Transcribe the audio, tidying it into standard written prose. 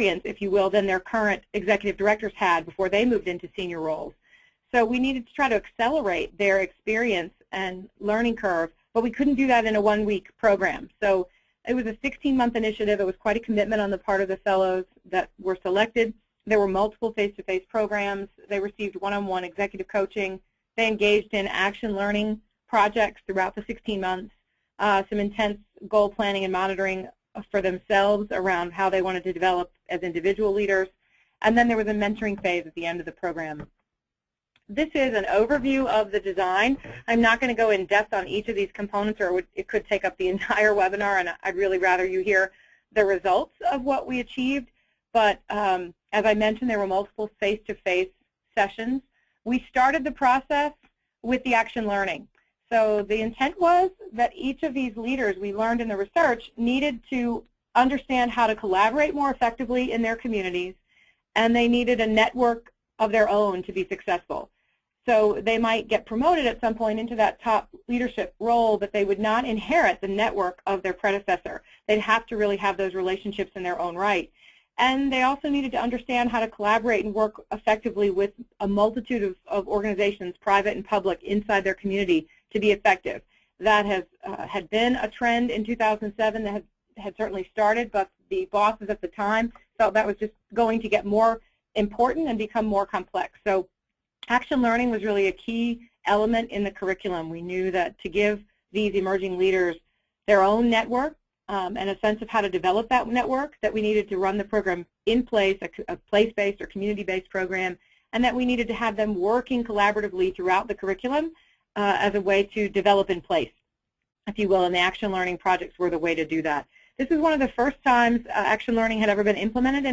if you will, than their current executive directors had before they moved into senior roles. So we needed to try to accelerate their experience and learning curve, but we couldn't do that in a one-week program. So it was a 16-month initiative. It was quite a commitment on the part of the fellows that were selected. There were multiple face-to-face programs. They received one-on-one executive coaching. They engaged in action learning projects throughout the 16 months, some intense goal planning and monitoring for themselves around how they wanted to develop as individual leaders. And then there was a mentoring phase at the end of the program. This is an overview of the design. I'm not going to go in depth on each of these components, or it could take up the entire webinar, and I'd really rather you hear the results of what we achieved. But as I mentioned, there were multiple face-to-face sessions. We started the process with the action learning. So the intent was that each of these leaders, we learned in the research, needed to understand how to collaborate more effectively in their communities, and they needed a network of their own to be successful. So they might get promoted at some point into that top leadership role, but they would not inherit the network of their predecessor. They'd have to really have those relationships in their own right. And they also needed to understand how to collaborate and work effectively with a multitude of organizations, private and public, inside their community to be effective. That has had been a trend in 2007 that had certainly started, but the bosses at the time felt that was just going to get more important and become more complex. So action learning was really a key element in the curriculum. We knew that to give these emerging leaders their own network and a sense of how to develop that network, that we needed to run the program in place, a place-based or community-based program, and that we needed to have them working collaboratively throughout the curriculum as a way to develop in place, if you will, and the action learning projects were the way to do that. This is one of the first times action learning had ever been implemented in